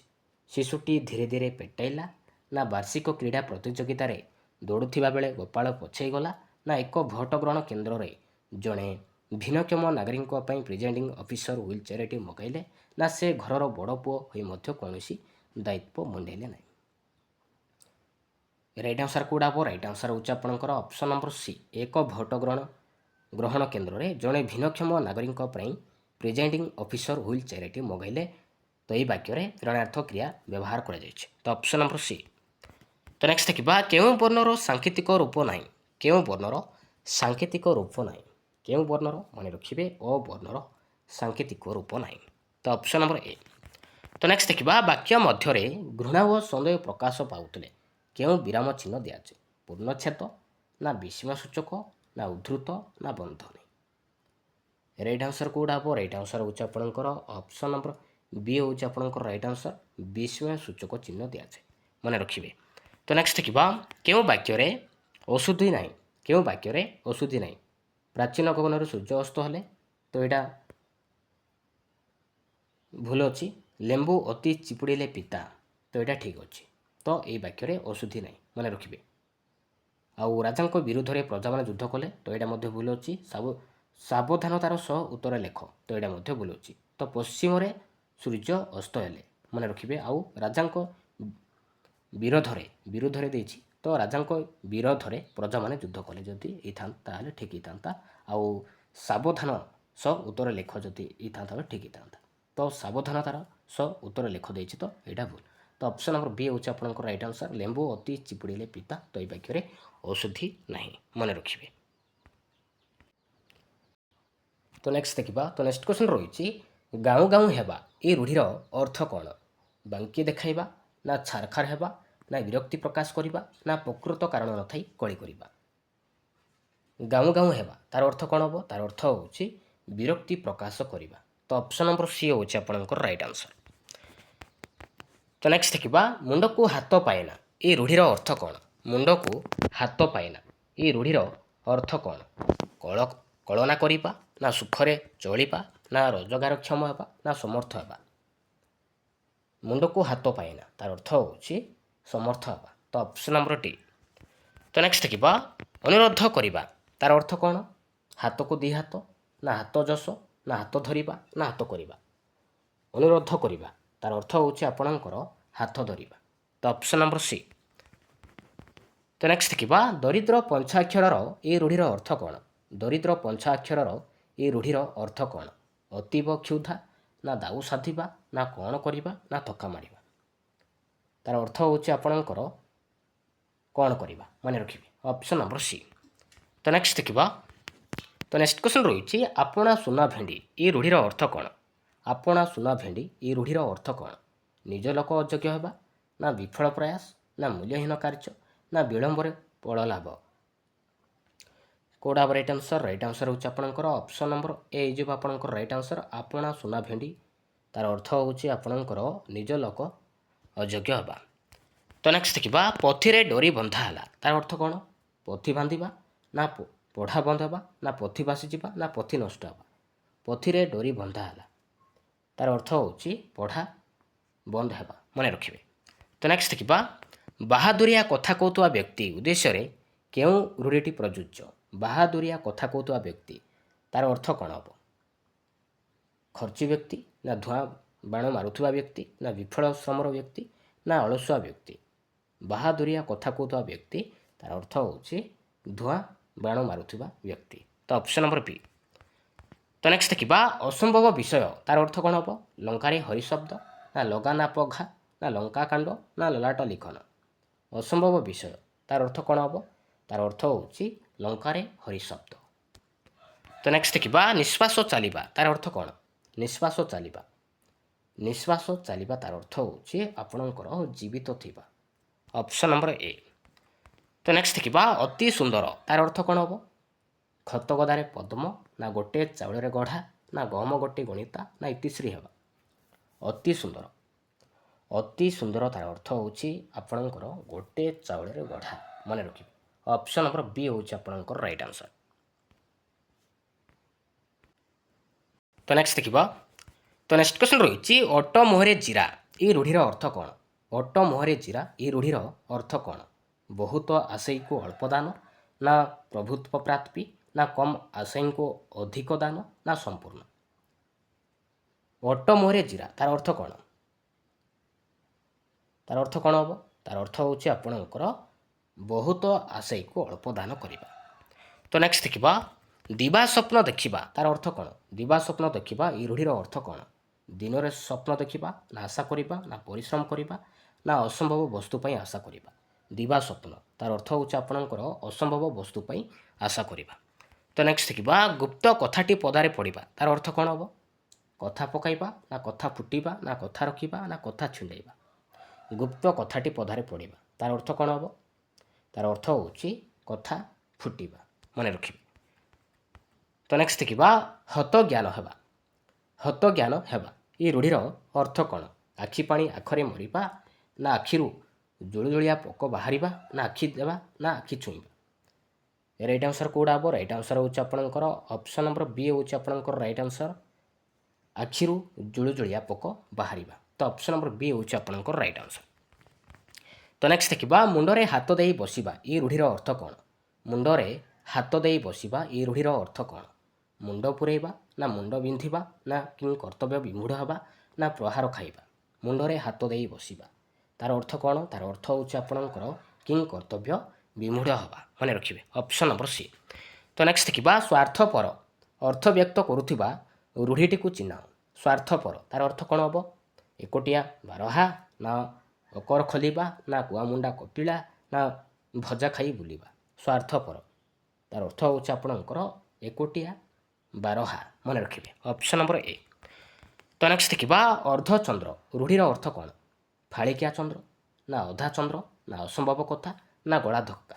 ଶିଶୁଟି ଧୀରେ ଧୀରେ ପେଟାଇଲା, ନା ବାର୍ଷିକ କ୍ରୀଡ଼ା ପ୍ରତିଯୋଗିତାରେ ଦୌଡ଼ୁଥିବା ବେଳେ ଗୋପାଳ ପଛେଇ ଗଲା, ନା ଏକ ଭୋଟ ଗ୍ରହଣ କେନ୍ଦ୍ରରେ ଜଣେ ଭିନ୍ନକ୍ଷମ ନାଗରିକଙ୍କ ପାଇଁ ପ୍ରିଜାଇଡିଂ ଅଫିସର ହୁଇଲ୍ ଚେୟାରଟି ମଗାଇଲେ, ନା ସେ ଘରର ବଡ଼ ପୁଅ ହୋଇ ମଧ୍ୟ କୌଣସି ଦାୟିତ୍ୱ ମୁଣ୍ଡେଇଲେ ନାହିଁ। ରାଇଟ୍ ଆନ୍ସର୍ କେଉଁଟା ହେବ? ରାଇଟ୍ ଆନ୍ସର୍ ହେଉଛି ଆପଣଙ୍କର ଅପସନ୍ ନମ୍ବର ସି, ଏକ ଭୋଟ ଗ୍ରହଣ କେନ୍ଦ୍ରରେ ଜଣେ ଭିନ୍ନକ୍ଷମ ନାଗରିକଙ୍କ ପାଇଁ ପ୍ରିଜାଇଡିଂ ଅଫିସର ହୁଇଲ୍ ଚେୟାରଟି ମଗାଇଲେ। ତ ଏହି ବାକ୍ୟରେ ପ୍ରେରଣାର୍ଥ କ୍ରିୟା ବ୍ୟବହାର କରାଯାଇଛି। ତ ଅପସନ୍ ନମ୍ବର ସି। ତ ନେକ୍ସଟ ଦେଖିବା କେଉଁ ବର୍ଣ୍ଣର ସାଙ୍କେତିକ ରୂପ ନାହିଁ? କେଉଁ ବର୍ଣ୍ଣର ସାଙ୍କେତିକ ରୂପ ନାହିଁ? କେଉଁ ବର୍ଣ୍ଣର? ମନେ ରଖିବେ ଅ ବର୍ଣ୍ଣର ସାଙ୍କେତିକ ରୂପ ନାହିଁ। ତ ଅପସନ୍ ନମ୍ବର ଏ। ତ ନେକ୍ସଟ ଦେଖିବା ବାକ୍ୟ ମଧ୍ୟରେ ଘୃଣା ଓ ସନ୍ଦେହ ପ୍ରକାଶ ପାଉଥିଲେ କେଉଁ ବିରାମ ଚିହ୍ନ ଦିଆଯାଏ? ପୂର୍ଣ୍ଣଚ୍ଛେଦ, ନା ବିସ୍ମୟ ସୂଚକ, ନା ଉଦ୍ଧୃତ, ନା ବନ୍ଧନୀ? ରାଇଟ୍ ଆନ୍ସର୍ କେଉଁଟା ହେବ? ରାଇଟ୍ ଆନ୍ସର୍ ହେଉଛି ଆପଣଙ୍କର ଅପସନ୍ ନମ୍ବର ବି ହେଉଛି ଆପଣଙ୍କର ରାଇଟ୍ ଆନ୍ସର୍, ବିସ୍ମୟ ସୂଚକ ଚିହ୍ନ ଦିଆଯାଏ। ମନେ ରଖିବେ। ତ ନେକ୍ସଟ ଦେଖିବା କେଉଁ ବାକ୍ୟରେ ଅଶୁଦ୍ଧି ନାହିଁ? କେଉଁ ବାକ୍ୟରେ ଅଶୁଦ୍ଧି ନାହିଁ? ପ୍ରାଚୀନ ଗଗନରେ ସୂର୍ଯ୍ୟ ଅସ୍ତ ହେଲେ, ତ ଏଇଟା ଭୁଲ ଅଛି। ଲେମ୍ବୁ ଅତି ଚିପୁଡ଼ିଲେ ପିତା, ତ ଏଇଟା ଠିକ୍ ଅଛି। ତ ଏଇ ବାକ୍ୟରେ ଅଶୁଦ୍ଧି ନାହିଁ। ମନେ ରଖିବେ। ଆଉ ରାଜାଙ୍କ ବିରୁଦ୍ଧରେ ପ୍ରଜାମାନେ ଯୁଦ୍ଧ କଲେ, ତ ଏଇଟା ମଧ୍ୟ ଭୁଲ ଅଛି। ସାବଧାନତାର ସହ ଉତ୍ତର ଲେଖ, ତ ଏଇଟା ମଧ୍ୟ ଭୁଲ ଅଛି। ତ ପଶ୍ଚିମରେ ସୂର୍ଯ୍ୟ ଅସ୍ତ ହେଲେ, ମନେ ରଖିବେ। ଆଉ ରାଜାଙ୍କ ବିରୋଧରେ ଦେଇଛି, ତ ରାଜାଙ୍କ ବିରୋଧରେ ପ୍ରଜାମାନେ ଯୁଦ୍ଧ କଲେ ଯଦି ହେଇଥାନ୍ତା ତାହେଲେ ଠିକ୍ ହେଇଥାନ୍ତା। ଆଉ ସାବଧାନ ସହ ଉତ୍ତର ଲେଖ ଯଦି ହେଇଥାନ୍ତା ତାହେଲେ ଠିକ୍ ହେଇଥାନ୍ତା। ତ ସାବଧାନତାର ସହ ଉତ୍ତର ଲେଖ ଦେଇଛି, ତ ଏଇଟା ଭୁଲ। ତ ଅପସନ୍ ନମ୍ବର ବି ହେଉଛି ଆପଣଙ୍କର ରାଇଟ୍ ଆନ୍ସର୍, ଲେମ୍ବୁ ଅତି ଚିପୁଡ଼ିଲେ ପିତା। ତ ଏଇ ବାକ୍ୟରେ ଔଷଧି ନାହିଁ। ମନେ ରଖିବେ। ତ ନେକ୍ସଟ ଦେଖିବା। ତ ନେକ୍ସଟ କ୍ୱେଶ୍ଚନ୍ ରହିଛି ଗାଉଁ ଗାଉଁ ହେବା ଏ ରୂଢ଼ିର ଅର୍ଥ କ'ଣ? ବାଙ୍କି ଦେଖାଇବା, ନା ଛାରଖାର ହେବା, ନା ବିରକ୍ତି ପ୍ରକାଶ କରିବା, ନା ପ୍ରକୃତ କାରଣ ନଥାଇ କଳି କରିବା? ଗାଉଁ ଗାଉଁ ହେବା ତାର ଅର୍ଥ କ'ଣ ହେବ? ତାର ଅର୍ଥ ହେଉଛି ବିରକ୍ତି ପ୍ରକାଶ କରିବା। ତ ଅପସନ୍ ନମ୍ବର ସି ହେଉଛି ଆପଣଙ୍କର ରାଇଟ୍ ଆନ୍ସର୍। ତ ନେକ୍ସଟ ଦେଖିବା ମୁଣ୍ଡକୁ ହାତ ପାଏନା ଏ ରୂଢ଼ିର ଅର୍ଥ କ'ଣ? ମୁଣ୍ଡକୁ ହାତ ପାଏନା ଏ ରୂଢ଼ିର ଅର୍ଥ କ'ଣ? କଳନା କରିବା, ନା ସୁଖରେ ଚଳିବା, ନା ରୋଜଗାରକ୍ଷମ ହେବା, ନା ସମର୍ଥ ହେବା? ମୁଣ୍ଡକୁ ହାତ ପାଏନା ତାର ଅର୍ଥ ହେଉଛି ସମର୍ଥ ହେବା। ତ ଅପସନ୍ ନମ୍ବର ଡି। ତ ନେକ୍ସଟ ଦେଖିବା ଅନୁରୋଧ କରିବା ତାର ଅର୍ଥ କ'ଣ? ହାତକୁ ଦୁଇ ହାତ, ନା ହାତ ଯଶ, ନା ହାତ ଧରିବା, ନା ହାତ କରିବା? ଅନୁରୋଧ କରିବା ତାର ଅର୍ଥ ହେଉଛି ଆପଣଙ୍କର ହାତ ଧରିବା। ତ ଅପସନ୍ ନମ୍ବର ସି। ତ ନେକ୍ସଟ ଦେଖିବା ଦରିଦ୍ର ପଞ୍ଚାକ୍ଷରର ଏ ରୂଢ଼ିର ଅର୍ଥ କ'ଣ? ଦରିଦ୍ର ପଞ୍ଚାକ୍ଷରର ଏ ରୂଢ଼ିର ଅର୍ଥ କ'ଣ? ଅତୀବ କ୍ଷୁଧା, ନା ଦାଉ ସାଧିବା, ନା କ'ଣ କରିବା, ନା ଥକା ମାରିବା? ତାର ଅର୍ଥ ହେଉଛି ଆପଣଙ୍କର କ'ଣ କରିବା? ମନେ ରଖିବେ ଅପସନ୍ ନମ୍ବର ସି। ତ ନେକ୍ସଟ ଦେଖିବା। ତ ନେକ୍ସଟ କ୍ୱେଶ୍ଚନ୍ ରହିଛି ଆପଣା ସୁନା ଭେଣ୍ଡି ଏ ରୂଢ଼ିର ଅର୍ଥ କ'ଣ? ଆପଣା ସୁନା ଭେଣ୍ଡି ଏ ରୂଢ଼ିର ଅର୍ଥ କ'ଣ? ନିଜ ଲୋକ ଅଯୋଗ୍ୟ ହେବା, ନା ବିଫଳ ପ୍ରୟାସ, ନା ମୂଲ୍ୟହୀନ କାର୍ଯ୍ୟ, ନା ବିଳମ୍ବରେ ଫଳ ଲାଭ? କେଉଁଟା ହେବ ରାଇଟ୍ ଆନ୍ସର୍? ରାଇଟ୍ ଆନ୍ସର୍ ହେଉଛି ଆପଣଙ୍କର ଅପସନ୍ ନମ୍ବର ଏ ହେଇଯିବ ଆପଣଙ୍କର ରାଇଟ୍ ଆନ୍ସର୍, ଆପଣା ସୁନା ଭେଣ୍ଡି। ତାର ଅର୍ଥ ହେଉଛି ଆପଣଙ୍କର ନିଜ ଲୋକ ଅଯୋଗ୍ୟ ହେବା। ତ ନେକ୍ସଟ ଦେଖିବା ପଥିରେ ଡୋରି ବନ୍ଧା ହେଲା ତାର ଅର୍ଥ କ'ଣ? ପଥି ବାନ୍ଧିବା, ନା ପଢ଼ା ବନ୍ଦ ହେବା, ନା ପଥି ଭାସିଯିବା, ନା ପଥି ନଷ୍ଟ ହେବା? ପଥିରେ ଡୋରି ବନ୍ଧା ହେଲା ତାର ଅର୍ଥ ହେଉଛି ପଢ଼ା ବନ୍ଦ ହେବା। ମନେ ରଖିବେ। ତ ନେକ୍ସଟ ଦେଖିବା ବାହାଦୁରିଆ କଥା କହୁଥିବା ବ୍ୟକ୍ତି ଉଦ୍ଦେଶ୍ୟରେ କେଉଁ ରୂଢ଼ିଟି ପ୍ରଯୁଜ୍ୟ? ବାହାଦୁରିଆ କଥା କହୁଥିବା ବ୍ୟକ୍ତି ତାର ଅର୍ଥ କ'ଣ ହେବ? ଖର୍ଚ୍ଚୀ ବ୍ୟକ୍ତି, ନା ଧୂଆଁ ବାଣ ମାରୁଥିବା ବ୍ୟକ୍ତି, ନା ବିଫଳ ଶ୍ରମର ବ୍ୟକ୍ତି, ନା ଅଳସୁଆ ବ୍ୟକ୍ତି? ବାହାଦୁରିଆ କଥା କହୁଥିବା ବ୍ୟକ୍ତି ତାର ଅର୍ଥ ହେଉଛି ଧୂଆଁ ବାଣ ମାରୁଥିବା ବ୍ୟକ୍ତି। ତ ଅପସନ୍ ନମ୍ବର ବି। ତ ନେକ୍ସଟ ଦେଖିବା ଅସମ୍ଭବ ବିଷୟ ତାର ଅର୍ଥ କ'ଣ ହେବ? ଲଙ୍କାରେ ହରିଶବ୍ଦ, ନା ଲଗା ନା ପଘା, ନା ଲଙ୍କା କାଣ୍ଡ, ନା ଲଲାଟ ଲିଖନ? ଅସମ୍ଭବ ବିଷୟ ତାର ଅର୍ଥ କ'ଣ ହେବ? ତାର ଅର୍ଥ ହେଉଛି ଲଙ୍କାରେ ହରିଶବ୍ଦ। ତ ନେକ୍ସଟ ଦେଖିବା ନିଶ୍ୱାସ ଚାଲିବା ତାର ଅର୍ଥ କ'ଣ? ନିଶ୍ୱାସ ଚାଲିବା, ନିଶ୍ୱାସ ଚାଲିବା ତାର ଅର୍ଥ ହେଉଛି ଆପଣଙ୍କର ଜୀବିତ ଥିବା। Option number A. ତ ନେକ୍ସଟ ଦେଖିବା ଅତି ସୁନ୍ଦର ତାର ଅର୍ଥ କ'ଣ ହେବ? ଖତ ଗଦାରେ ପଦ୍ମ, ନା ଗୋଟିଏ ଚାଉଳରେ ଗଢ଼ା, ନା ଗହମ ଗୋଟିଏ ଗଣିତା, ନା ଇତିଶ୍ରୀ ହେବା? ଅତି ସୁନ୍ଦର, ଅତି ସୁନ୍ଦର ତାର ଅର୍ଥ ହେଉଛି ଆପଣଙ୍କର ଗୋଟିଏ ଚାଉଳରେ ଗଢ଼ା, ମନେ ରଖିବେ। ଅପସନ୍ ନମ୍ବର ବି ହେଉଛି ଆପଣଙ୍କର ରାଇଟ୍ ଆନ୍ସର୍। ତ ନେକ୍ସଟ ଦେଖିବା ତ ନେକ୍ସଟ କ୍ୱେଶ୍ଚନ୍ ରହିଛି ଅଟ ମୁହଁରେ ଜିରା ଏଇ ରୂଢ଼ିର ଅର୍ଥ କ'ଣ? ଅଟ ମୁହଁରେ ଜିରା ଏଇ ରୂଢ଼ିର ଅର୍ଥ କ'ଣ? ବହୁତ ଆଶୟକୁ ଅଳ୍ପ ଦାନ, ନା ପ୍ରଭୁତ୍ୱ ପ୍ରାପ୍ତି, ନା କମ୍ ଆଶୟକୁ ଅଧିକ ଦାନ, ନା ସମ୍ପୂର୍ଣ୍ଣ? ଅଟ ମୁହଁରେ ଜିରା ତାର ଅର୍ଥ କ'ଣ? ତାର ଅର୍ଥ କ'ଣ ହେବ? ତାର ଅର୍ଥ ହେଉଛି ଆପଣଙ୍କର ବହୁତ ଆଶୟକୁ ଅଳ୍ପ ଦାନ କରିବା। ତ ନେକ୍ସଟ ଦେଖିବା ଦିବା ସ୍ୱପ୍ନ ଦେଖିବା ତାର ଅର୍ଥ କ'ଣ? ଦିବା ସ୍ୱପ୍ନ ଦେଖିବା ଏଇ ରୂଢ଼ିର ଅର୍ଥ କ'ଣ? ଦିନରେ ସ୍ୱପ୍ନ ଦେଖିବା, ନା ଆଶା କରିବା, ନା ପରିଶ୍ରମ କରିବା, ନା ଅସମ୍ଭବ ବସ୍ତୁ ପାଇଁ ଆଶା କରିବା? ଦିବା ସ୍ୱପ୍ନ ତାର ଅର୍ଥ ହେଉଛି ଆପଣଙ୍କର ଅସମ୍ଭବ ବସ୍ତୁ ପାଇଁ ଆଶା କରିବା। ତ ନେକ୍ସଟ ଦେଖିବା ଗୁପ୍ତ କଥାଟି ପଦାରେ ପଡ଼ିବା ତାର ଅର୍ଥ କ'ଣ ହେବ? କଥା ପକାଇବା, ନା କଥା ଫୁଟିବା, ନା କଥା ରଖିବା, ନା କଥା ଛିଣ୍ଡାଇବା? ଗୁପ୍ତ କଥାଟି ପଦାରେ ପଡ଼ିବା ତାର ଅର୍ଥ କ'ଣ ହେବ? ତାର ଅର୍ଥ ହେଉଛି କଥା ଫୁଟିବା, ମନେ ରଖିବେ। ତ ନେକ୍ସଟ ଦେଖିବା ହତ ଜ୍ଞାନ ହେବା, ହତ ଜ୍ଞାନ ହେବା ଏ ରୂଢ଼ିର ଅର୍ଥ କ'ଣ? ଆଖି ପାଣି ଆଖରେ ମରିବା, ନା ଆଖିରୁ ଜୁଳୁଜୁଳିଆ ପୋକ ବାହାରିବା, ନା ଆଖି ଦେବା, ନା ଆଖି ଛୁଇଁବା? ରାଇଟ୍ ଆନ୍ସର କେଉଁଟା ହେବ? ରାଇଟ୍ ଆନ୍ସର ହେଉଛି ଆପଣଙ୍କର ଅପସନ୍ ନମ୍ବର ବି ହେଉଛି ଆପଣଙ୍କର ରାଇଟ୍ ଆନ୍ସର। ଆଖିରୁ ଜୁଳୁଜୁଳିଆ ପୋକ ବାହାରିବା। ତ ଅପସନ୍ ନମ୍ବର ବି ହେଉଛି ଆପଣଙ୍କର ରାଇଟ୍ ଆନ୍ସର। ତ ନେକ୍ସଟ ଦେଖିବା ମୁଣ୍ଡରେ ହାତ ଦେଇ ବସିବା ଏ ରୂଢ଼ିର ଅର୍ଥ କ'ଣ? ମୁଣ୍ଡରେ ହାତ ଦେଇ ବସିବା ଏ ରୂଢ଼ିର ଅର୍ଥ କ'ଣ? ମୁଣ୍ଡ ପୂରେଇବା, ନା ମୁଣ୍ଡ ବିନ୍ଧିବା, ନା କି କର୍ତ୍ତବ୍ୟ ବିମୂଢ଼ ହେବା, ନା ପ୍ରହାର ଖାଇବା? ମୁଣ୍ଡରେ ହାତ ଦେଇ ବସିବା ତାର ଅର୍ଥ କ'ଣ? ତାର ଅର୍ଥ ହେଉଛି ଆପଣଙ୍କର କି କର୍ତ୍ତବ୍ୟ ବିମୂଢ଼ ହେବା, ମନେ ରଖିବେ। Option number C. ତ ନେକ୍ସଟ ଦେଖିବା ସ୍ୱାର୍ଥପର ଅର୍ଥ ବ୍ୟକ୍ତ କରୁଥିବା ରୂଢ଼ିଟିକୁ ଚିହ୍ନାଅ। ସ୍ୱାର୍ଥପର ତାର ଅର୍ଥ କ'ଣ ହେବ? ଏକୋଟିଆ ବାରହା, ନା ଅକର ଖୋଲିବା, ନା କୁଆମୁଣ୍ଡା କପିଳା, ନା ଭଜା ଖାଇ ବୁଲିବା? ସ୍ୱାର୍ଥପର ତାର ଅର୍ଥ ହେଉଛି ଆପଣଙ୍କର ଏକୋଟିଆ ବାରହା, ମନେ ରଖିବେ। Option number A. ତ ନେକ୍ସଟ ଦେଖିବା ଅର୍ଦ୍ଧଚନ୍ଦ୍ର ରୂଢ଼ିର ଅର୍ଥ କ'ଣ? ଫାଳିକିଆ ଚନ୍ଦ୍ର, ନା ଅଧା ଚନ୍ଦ୍ର, ନା ଅସମ୍ଭବ କଥା, ନା ଗଳା ଧକ୍କା?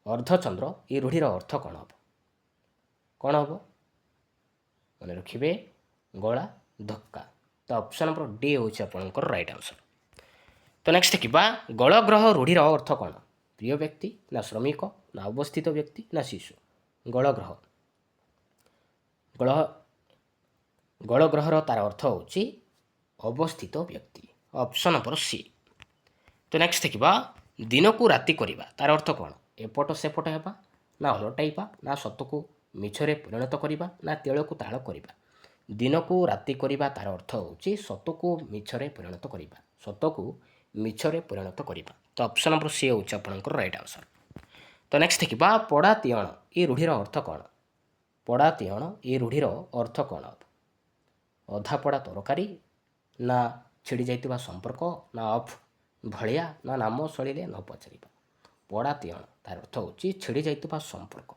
ଅର୍ଦ୍ଧଚନ୍ଦ୍ର ଏ ରୂଢ଼ିର ଅର୍ଥ କ'ଣ ହେବ? କ'ଣ ହେବ? ମନେ ରଖିବେ ଗଳା ଧକ୍କା। ତ ଅପସନ୍ ନମ୍ବର ଡି ହେଉଛି ଆପଣଙ୍କର ରାଇଟ୍ ଆନ୍ସର। ତ ନେକ୍ସଟ ଦେଖିବା ଗଳଗ୍ରହ ରୂଢ଼ିର ଅର୍ଥ କ'ଣ? ପ୍ରିୟ ବ୍ୟକ୍ତି, ନା ଶ୍ରମିକ, ନା ଅବସ୍ଥିତ ବ୍ୟକ୍ତି, ନା ଶିଶୁ? ଗଳଗ୍ରହ ଗଳଗ୍ରହର ତାର ଅର୍ଥ ହେଉଛି ଅବସ୍ଥିତ ବ୍ୟକ୍ତି। Option number C. ତ ନେକ୍ସଟ ଦେଖିବା ଦିନକୁ ରାତି କରିବା ତାର ଅର୍ଥ କ'ଣ? ଏପଟ ସେପଟ ହେବା, ନା ଓଲଟାଇବା, ନା ସତକୁ ମିଛରେ ପରିଣତ କରିବା, ନା ତେଳକୁ ତାଳ କରିବା? ଦିନକୁ ରାତି କରିବା ତାର ଅର୍ଥ ହେଉଛି ସତକୁ ମିଛରେ ପରିଣତ କରିବା, ସତକୁ ମିଛରେ ପରିଣତ କରିବା। ତ ଅପସନ୍ ନମ୍ବର ସି ହେଉଛି ଆପଣଙ୍କର ରାଇଟ୍ ଆନ୍ସର। ତ ନେକ୍ସଟ ଦେଖିବା ପଡ଼ା ତିଅଣ ଏ ରୂଢ଼ିର ଅର୍ଥ କ'ଣ? ପଡ଼ା ତିଅଣ ଏ ରୂଢ଼ିର ଅର୍ଥ କ'ଣ? ଅଧା ପଡ଼ା ତରକାରୀ, ନା ଛିଡ଼ି ଯାଇଥିବା ସମ୍ପର୍କ, ନା ଅଫ୍ ଭଳିଆ, ନା ନାମ ଶୈଳୀରେ ନ ପଚାରିବା? ପଡ଼ା ତିଅଣ ତାର ଅର୍ଥ ହେଉଛି ଛିଡ଼ି ଯାଇଥିବା ସମ୍ପର୍କ।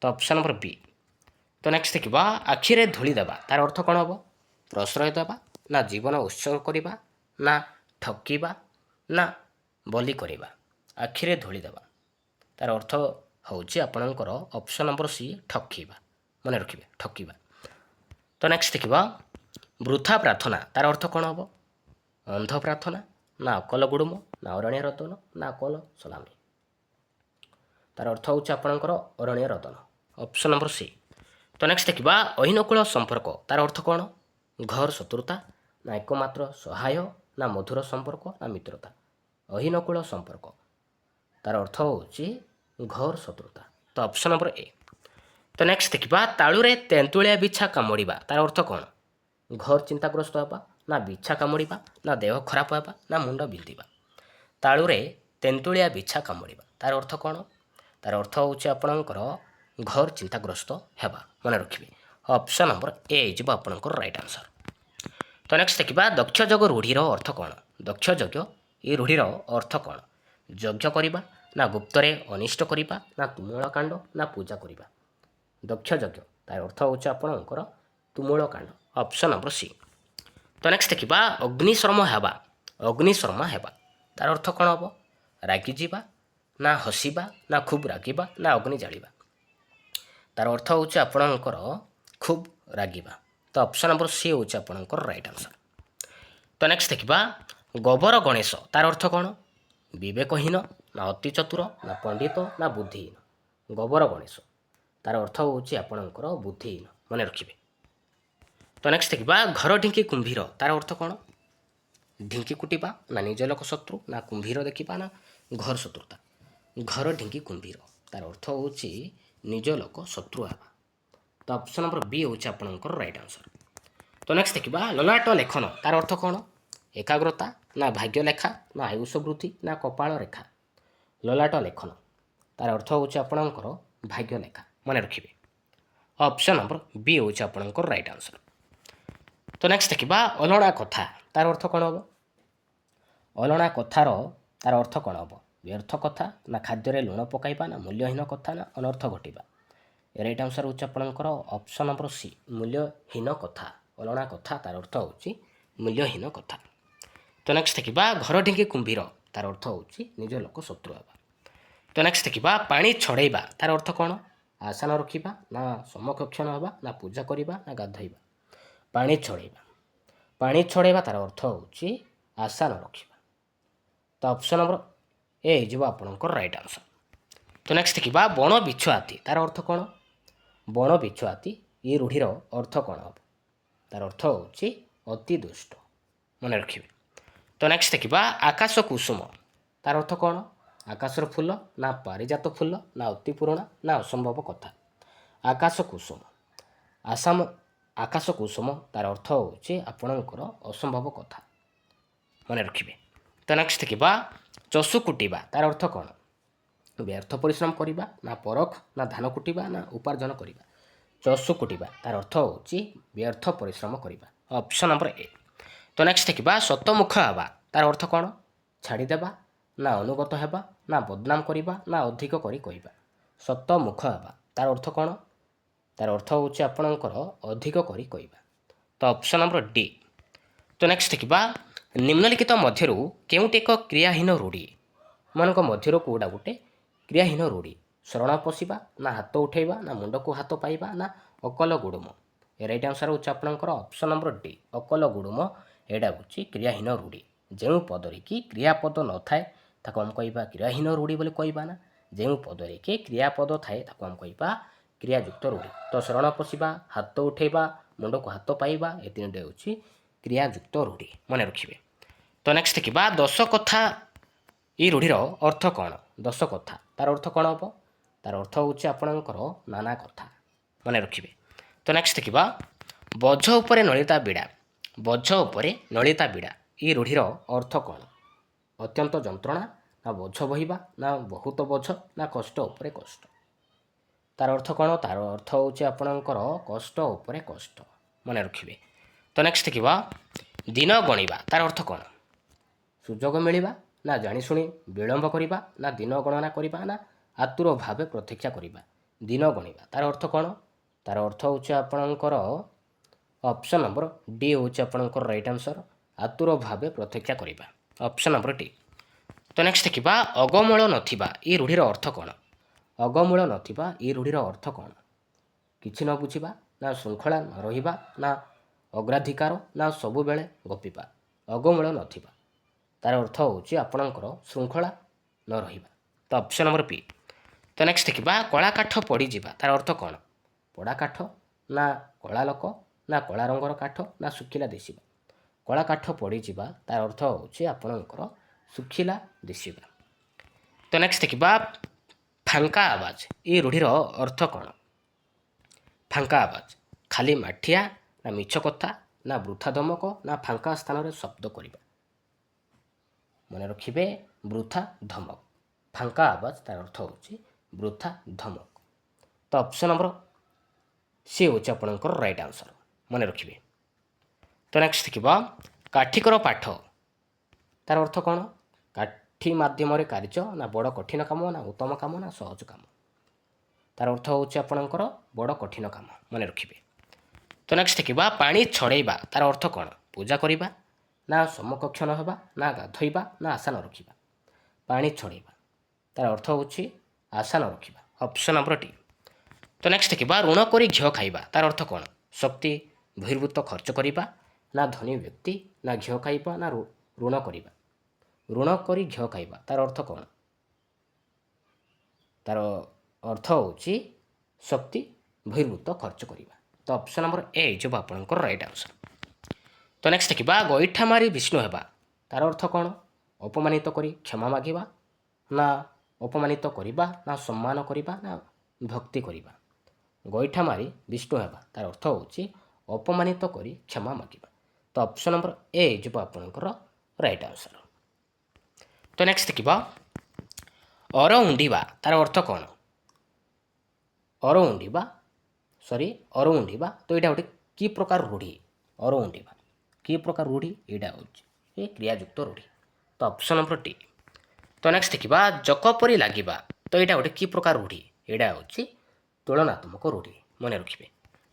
ତ ଅପସନ୍ ନମ୍ବର ବି। ତ ନେକ୍ସଟ ଦେଖିବା ଆଖିରେ ଧୂଳି ଦେବା ତାର ଅର୍ଥ କ'ଣ ହେବ? ପ୍ରଶ୍ରୟ ଦେବା, ନା ଜୀବନ ଉତ୍ସର୍ଗ କରିବା, ନା ଠକିବା, ନା ବଲି କରିବା? ଆଖିରେ ଧୂଳି ଦେବା ତାର ଅର୍ଥ ହେଉଛି ଆପଣଙ୍କର ଅପସନ୍ ନମ୍ବର ସି ଠକିବା, ମନେ ରଖିବେ ଠକିବା। ତ ନେକ୍ସଟ ଦେଖିବା ବୃଥା ପ୍ରାର୍ଥନା ତାର ଅର୍ଥ କ'ଣ ହେବ? ଅନ୍ଧ ପ୍ରାର୍ଥନା, ନା ଅକଲ ଗୁଡ଼ୁମ, ନା ଅରଣ୍ୟ ରତନ, ନା ଅକଲ ସଲାମୀ? ତାର ଅର୍ଥ ହେଉଛି ଆପଣଙ୍କର ଅରଣ୍ୟ ରତନ। Option number C. ତ ନେକ୍ସଟ ଦେଖିବା ଅହିନକୁଳ ସମ୍ପର୍କ ତାର ଅର୍ଥ କ'ଣ? ଘର ଶତ୍ରୁତା, ନା ଏକମାତ୍ର ସହାୟ, ନା ମଧୁର ସମ୍ପର୍କ, ନା ମିତ୍ରତା? ଅହିନକୁଳ ସମ୍ପର୍କ, ତାର ଅର୍ଥ ହେଉଛି ଘୋର ଶତ୍ରୁତା। ତ ଅପସନ୍ ନମ୍ବର ଏ। ତ ନେକ୍ସଟ ଦେଖିବା ତାଳୁରେ ତେନ୍ତୁଳିଆ ବିଛା କାମୁଡ଼ିବା, ତାର ଅର୍ଥ କ'ଣ? ଘୋର ଚିନ୍ତାଗ୍ରସ୍ତ ହେବା, ନା ବିଛା କାମୁଡ଼ିବା, ନା ଦେହ ଖରାପ ହେବା, ନା ମୁଣ୍ଡ ବିନ୍ଧିବା। ତାଳୁରେ ତେନ୍ତୁଳିଆ ବିଛା କାମୁଡ଼ିବା, ତାର ଅର୍ଥ କ'ଣ? ତାର ଅର୍ଥ ହେଉଛି ଆପଣଙ୍କର ଘୋର ଚିନ୍ତାଗ୍ରସ୍ତ ହେବା, ମନେ ରଖିବେ। ଅପସନ୍ ନମ୍ବର ଏ ହେଇଯିବ ଆପଣଙ୍କର ରାଇଟ୍ ଆନ୍ସର। ତ ନେକ୍ସଟ ଦେଖିବା ଦକ୍ଷ ଯଜ୍ଞ ରୂଢ଼ିର ଅର୍ଥ କ'ଣ? ଦକ୍ଷ ଯଜ୍ଞ ଏ ରୂଢ଼ିର ଅର୍ଥ କ'ଣ? ଯଜ୍ଞ କରିବା, ନା ଗୁପ୍ତରେ ଅନିଷ୍ଟ କରିବା, ନା ତୁମୁଳ କାଣ୍ଡ, ନା ପୂଜା କରିବା। ଦକ୍ଷ ଯଜ୍ଞ ତାର ଅର୍ଥ ହେଉଛି ଆପଣଙ୍କର ତୁମୁଳ କାଣ୍ଡ। Option number C. ତ ନେକ୍ସଟ ଦେଖିବା ଅଗ୍ନିଶର୍ମ ହେବା, ଅଗ୍ନିଶର୍ମା ହେବା ତାର ଅର୍ଥ କ'ଣ ହେବ? ରାଗିଯିବା, ନା ହସିବା, ନା ଖୁବ୍ ରାଗିବା, ନା ଅଗ୍ନି ଜାଳିବା। ତାର ଅର୍ଥ ହେଉଛି ଆପଣଙ୍କର ଖୁବ୍ ରାଗିବା। ତ ଅପସନ୍ ନମ୍ବର ସି ହେଉଛି ଆପଣଙ୍କର ରାଇଟ୍ ଆନ୍ସର। ତ ନେକ୍ସଟ ଦେଖିବା ଗୋବର ଗଣେଶ ତାର ଅର୍ଥ କ'ଣ? ବିବେକହୀନ, ନା ଅତି ଚତୁର, ନା ପଣ୍ଡିତ, ନା ବୁଦ୍ଧିହୀନ। ଗୋବର ଗଣେଶ ତାର ଅର୍ଥ ହେଉଛି ଆପଣଙ୍କର ବୁଦ୍ଧିହୀନ, ମନେ ରଖିବେ। ତ ନେକ୍ସଟ ଦେଖିବା ଘର ଢିଙ୍କି କୁମ୍ଭୀର ତାର ଅର୍ଥ କ'ଣ? ଢିଙ୍କି କୁଟିବା, ନା ନିଜ ଲୋକ ଶତ୍ରୁ, ନା କୁମ୍ଭୀର ଦେଖିବା, ନା ଘର ଶତ୍ରୁତା। ଘର ଢିଙ୍କି କୁମ୍ଭୀର ତାର ଅର୍ଥ ହେଉଛି ନିଜ ଲୋକ ଶତ୍ରୁ ହେବା। ତ ଅପସନ୍ ନମ୍ବର ବି ହେଉଛି ଆପଣଙ୍କର ରାଇଟ୍ ଆନ୍ସର। ତ ନେକ୍ସଟ ଦେଖିବା ଲଲାଟ ଲେଖନ ତାର ଅର୍ଥ କ'ଣ? ଏକାଗ୍ରତା, ନା ଭାଗ୍ୟ ଲେଖା, ନା ଆୟୁଷ ବୃଦ୍ଧି, ନା କପାଳ ରେଖା। ଲଲାଟ ଲେଖନ ତାର ଅର୍ଥ ହେଉଛି ଆପଣଙ୍କର ଭାଗ୍ୟ ଲେଖା, ମନେ ରଖିବେ। ଅପସନ୍ ନମ୍ବର ବି ହେଉଛି ଆପଣଙ୍କର ରାଇଟ୍ ଆନ୍ସର। ତ ନେକ୍ସଟ ଦେଖିବା ଅଲଣା କଥା ତାର ଅର୍ଥ କ'ଣ ହେବ? ଅଲଣା କଥାର ତାର ଅର୍ଥ କ'ଣ ହେବ? ବ୍ୟର୍ଥ କଥା, ନା ଖାଦ୍ୟରେ ଲୁଣ ପକାଇବା, ନା ମୂଲ୍ୟହୀନ କଥା, ନା ଅନର୍ଥ ଘଟିବା। ରାଇଟ୍ ଆନ୍ସର ହେଉଛି ଆପଣଙ୍କର ଅପସନ୍ ନମ୍ବର ସି ମୂଲ୍ୟହୀନ କଥା। ଅଲଣା କଥା ତାର ଅର୍ଥ ହେଉଛି ମୂଲ୍ୟହୀନ କଥା। ତ ନେକ୍ସଟ ଦେଖିବା ଘର ଢିଙ୍କି କୁମ୍ଭୀର ତାର ଅର୍ଥ ହେଉଛି ନିଜ ଲୋକ ଶତ୍ରୁ ହେବା। ତ ନେକ୍ସଟ ଦେଖିବା ପାଣି ଛଡ଼େଇବା ତାର ଅର୍ଥ କ'ଣ? ଆଶା ନ ରଖିବା, ନା ସମକକ୍ଷ ନ ହେବା, ନା ପୂଜା କରିବା, ନା ଗାଧୋଇବା। ପାଣି ଛଡ଼େଇବା, ପାଣି ଛଡ଼େଇବା ତାର ଅର୍ଥ ହେଉଛି ଆଶା ନ ରଖିବା। ତ ଅପସନ୍ ନମ୍ବର ଏ ହେଇଯିବ ଆପଣଙ୍କର ରାଇଟ୍ ଆନ୍ସର। ତ ନେକ୍ସଟ ଦେଖିବା ବଣ ବିଛୁଆତି ତାର ଅର୍ଥ କ'ଣ? ବଣ ବିଛୁଆତି ଏ ରୂଢ଼ିର ଅର୍ଥ କ'ଣ ହେବ? ତାର ଅର୍ଥ ହେଉଛି ଅତି ଦୁଷ୍ଟ, ମନେ ରଖିବେ। ତ ନେକ୍ସଟ ଦେଖିବା ଆକାଶ କୁସୁମ ତାର ଅର୍ଥ କ'ଣ? ଆକାଶର ଫୁଲ, ନା ପାରିଜାତ ଫୁଲ, ନା ଅତି ପୁରୁଣା, ନା ଅସମ୍ଭବ କଥା। ଆକାଶ କୁସୁମ ଆକାଶ କୁସୁମ ତାର ଅର୍ଥ ହେଉଛି ଆପଣଙ୍କର ଅସମ୍ଭବ କଥା, ମନେ ରଖିବେ। ତ ନେକ୍ସଟ ଦେଖିବା ଚଷୁ କୁଟିବା ତାର ଅର୍ଥ କ'ଣ? ବ୍ୟର୍ଥ ପରିଶ୍ରମ କରିବା, ନା ପରଖ, ନା ଧାନ କୁଟିବା, ନା ଉପାର୍ଜନ କରିବା। ଚଷୁ କୁଟିବା ତାର ଅର୍ଥ ହେଉଛି ବ୍ୟର୍ଥ ପରିଶ୍ରମ କରିବା। Option number A. ତ ନେକ୍ସଟ ଦେଖିବା ଶତମୁଖ ହେବା ତାର ଅର୍ଥ କ'ଣ? ଛାଡ଼ିଦେବା, ନା ଅନୁଗତ ହେବା, ନା ବଦନାମ କରିବା, ନା ଅଧିକ କରି କହିବା। ଶତମୁଖ ହେବା ତାର ଅର୍ଥ କ'ଣ? ତାର ଅର୍ଥ ହେଉଛି ଆପଣଙ୍କର ଅଧିକ କରି କହିବା। ତ ଅପସନ୍ ନମ୍ବର ଡି। ତ ନେକ୍ସଟ ଦେଖିବା ନିମ୍ନଲିଖିତ ମଧ୍ୟରୁ କେଉଁଟି ଏକ କ୍ରିୟାହୀନ ରୂଢ଼ି? ଏମାନଙ୍କ ମଧ୍ୟରୁ କେଉଁଟା ଗୋଟେ କ୍ରିୟାହୀନ ରୂଢ଼ି? ଶରଣ ପଶିବା, ନା ହାତ ଉଠାଇବା, ନା ମୁଣ୍ଡକୁ ହାତ ପାଇବା, ନା ଅକଲ ଗୁଡ଼ୁମ। ରାଇଟ୍ ଆନ୍ସର ହେଉଛି ଆପଣଙ୍କର ଅପସନ୍ ନମ୍ବର ଡି ଅକଲ ଗୁଡ଼ୁମ। ଏଇଟା ହେଉଛି କ୍ରିୟାହୀନ ରୂଢ଼ି। ଯେଉଁ ପଦରେ କି କ୍ରିୟାପଦ ନଥାଏ ତାକୁ ଆମେ କହିବା କ୍ରିୟାହୀନ ରୂଢ଼ି ବୋଲି କହିବା, ନା ଯେଉଁ ପଦରେ କି କ୍ରିୟାପଦ ଥାଏ ତାକୁ ଆମେ କହିବା କ୍ରିୟାଯୁକ୍ତ ରୂଢ଼ି। ତ ଶରଣ ପଶିବା, ହାତ ଉଠାଇବା, ମୁଣ୍ଡକୁ ହାତ ପାଇବା ଏ ତିନିଟି ହେଉଛି କ୍ରିୟାଯୁକ୍ତ ରୂଢ଼ି, ମନେ ରଖିବେ। ତ ନେକ୍ସଟ ଦେଖିବା ଦଶ କଥା ଏ ରୂଢ଼ିର ଅର୍ଥ କ'ଣ? ଦଶ କଥା ତାର ଅର୍ଥ କ'ଣ ହେବ? ତାର ଅର୍ଥ ହେଉଛି ଆପଣଙ୍କର ନାନା କଥା, ମନେ ରଖିବେ। ତ ନେକ୍ସଟ ଦେଖିବା ବୋଝ ଉପରେ ନଳିତା ବିଡ଼ା, ବୋଝ ଉପରେ ନଳିତା ବିଡ଼ା ଏ ରୂଢ଼ିର ଅର୍ଥ କ'ଣ? ଅତ୍ୟନ୍ତ ଯନ୍ତ୍ରଣା, ନା ବୋଝ ବହିବା, ନା ବହୁତ ବୋଝ, ନା କଷ୍ଟ ଉପରେ କଷ୍ଟ। ତାର ଅର୍ଥ କ'ଣ? ତାର ଅର୍ଥ ହେଉଛି ଆପଣଙ୍କର କଷ୍ଟ ଉପରେ କଷ୍ଟ, ମନେ ରଖିବେ। ତ ନେକ୍ସଟ ଦେଖିବା ଦିନ ଗଣିବା ତାର ଅର୍ଥ କ'ଣ? ସୁଯୋଗ ମିଳିବା, ନା ଜାଣିଶୁଣି ବିଳମ୍ବ କରିବା, ନା ଦିନ ଗଣନା କରିବା, ନା ଆତୁର ଭାବେ ପ୍ରତୀକ୍ଷା କରିବା। ଦିନ ଗଣିବା ତାର ଅର୍ଥ କ'ଣ? ତାର ଅର୍ଥ ହେଉଛି ଆପଣଙ୍କର ଅପସନ୍ ନମ୍ବର ଡି ହେଉଛି ଆପଣଙ୍କର ରାଇଟ୍ ଆନ୍ସର ଆତୁର ଭାବେ ପ୍ରତୀକ୍ଷା କରିବା। Option number D. ତ ନେକ୍ସଟ ଦେଖିବା ଅଗମୂଳ ନଥିବା ଏ ରୂଢ଼ିର ଅର୍ଥ କ'ଣ? ଅଗମୂଳ ନଥିବା ଏ ରୂଢ଼ିର ଅର୍ଥ କ'ଣ? କିଛି ନ ବୁଝିବା, ନା ଶୃଙ୍ଖଳା ନ ରହିବା, ନା ଅଗ୍ରାଧିକାର, ନା ସବୁବେଳେ ଗପିବା। ଅଗମୂଳ ନଥିବା ତାର ଅର୍ଥ ହେଉଛି ଆପଣଙ୍କର ଶୃଙ୍ଖଳା ନ ରହିବା। ତ ଅପସନ୍ ନମ୍ବର ପି। ତ ନେକ୍ସଟ ଦେଖିବା କଳା କାଠ ପଡ଼ିଯିବା ତାର ଅର୍ଥ କ'ଣ? ପୋଡ଼ା କାଠ, ନା କଳା ଲୋକ, ନା କଳା ରଙ୍ଗର କାଠ, ନା ଶୁଖିଲା ଦିଶିବା। କଳା କାଠ ପଡ଼ିଯିବା ତାର ଅର୍ଥ ହେଉଛି ଆପଣଙ୍କର ଶୁଖିଲା ଦିଶିବା। ତ ନେକ୍ସଟ ଦେଖିବା ଫାଙ୍କା ଆବାଜ। ଏ ରୂଢ଼ିର ଅର୍ଥ କ'ଣ? ଫାଙ୍କା ଆବାଜ ଖାଲି ମାଠିଆ ନା ମିଛ କଥା ନା ବୃଥା ଧମକ ନା ଫାଙ୍କା ସ୍ଥାନରେ ଶବ୍ଦ କରିବା। ମନେ ରଖିବେ ବୃଥା ଧମକ। ଫାଙ୍କା ଆବାଜ ତାର ଅର୍ଥ ହେଉଛି ବୃଥା ଧମକ। ତ ଅପସନ୍ ନମ୍ବର ସି ହେଉଛି ଆପଣଙ୍କର ରାଇଟ୍ ଆନ୍ସର। ମନେ ରଖିବେ। ତ ନେକ୍ସଟ ଦେଖିବା କାଠିକର ପାଠ। ତାର ଅର୍ଥ କ'ଣ? କାଠି ମାଧ୍ୟମରେ କାର୍ଯ୍ୟ ନା ବଡ଼ କଠିନ କାମ ନା ଉତ୍ତମ କାମ ନା ସହଜ କାମ। ତାର ଅର୍ଥ ହେଉଛି ଆପଣଙ୍କର ବଡ଼ କଠିନ କାମ। ମନେ ରଖିବେ। ତ ନେକ୍ସଟ ଦେଖିବା ପାଣି ଛଡ଼େଇବା। ତାର ଅର୍ଥ କ'ଣ? ପୂଜା କରିବା ନା ସମକକ୍ଷ ନ ହେବା ନା ଗାଧୋଇବା ନା ଆଶା ନ ରଖିବା। ପାଣି ଛଡ଼େଇବା ତାର ଅର୍ଥ ହେଉଛି ଆଶା ନ ରଖିବା। Option number D. ତ ନେକ୍ସଟ ଦେଖିବା ଋଣ କରି ଘିଅ ଖାଇବା। ତାର ଅର୍ଥ କ'ଣ? ଶକ୍ତି ବହିର୍ଭୂତ ଖର୍ଚ୍ଚ କରିବା ନା ଧନୀ ବ୍ୟକ୍ତି ନା ଘିଅ ଖାଇବା ନା ଋଣ କରିବା। ଋଣ କରି ଘିଅ ଖାଇବା ତାର ଅର୍ଥ କ'ଣ? ତାର ଅର୍ଥ ହେଉଛି ଶକ୍ତି ବହିର୍ଭୂତ ଖର୍ଚ୍ଚ କରିବା। ତ ଅପସନ୍ ନମ୍ବର ଏ ହେଇଯିବ ଆପଣଙ୍କର ରାଇଟ୍ ଆନ୍ସର। ତ ନେକ୍ସଟ ଦେଖିବା ଗୋଇଠା ମାରି ବିଷ୍ଣୁ ହେବା। ତାର ଅର୍ଥ କ'ଣ? ଅପମାନିତ କରି କ୍ଷମା ମାଗିବା ନା ଅପମାନିତ କରିବା ନା ସମ୍ମାନ କରିବା ନା ଭକ୍ତି କରିବା। ଗୋଇଠା ମାରି ବିଷ୍ଣୁ ହେବା ତାର ଅର୍ଥ ହେଉଛି ଅପମାନିତ କରି କ୍ଷମା ମାଗିବା। ତ ଅପସନ୍ ନମ୍ବର ଏ ହେଇଯିବ ଆପଣଙ୍କର ରାଇଟ୍ ଆନ୍ସର। ତ ନେକ୍ସଟ ଦେଖିବା ଅର ଉଣ୍ଡିବା। ତାର ଅର୍ଥ କ'ଣ? ଅର ଉଣ୍ଡିବା ତ ଏଇଟା ଗୋଟେ କି ପ୍ରକାର ରୂଢ଼ି? ଅର ଉଣ୍ଡିବା କି ପ୍ରକାର ରୂଢ଼ି? ଏଇଟା ହେଉଛି ଏ କ୍ରିୟାଯୁକ୍ତ ରୂଢ଼ି। ତ ଅପସନ୍ ନମ୍ବର ଡି। ତ ନେକ୍ସଟ ଦେଖିବା ଜକ ପରି ଲାଗିବା। ତ ଏଇଟା ଗୋଟେ କି ପ୍ରକାର ରୂଢ଼ି? ଏଇଟା ହେଉଛି ତୁଳନାତ୍ମକ ରୂଢ଼ି। ମନେ ରଖିବେ।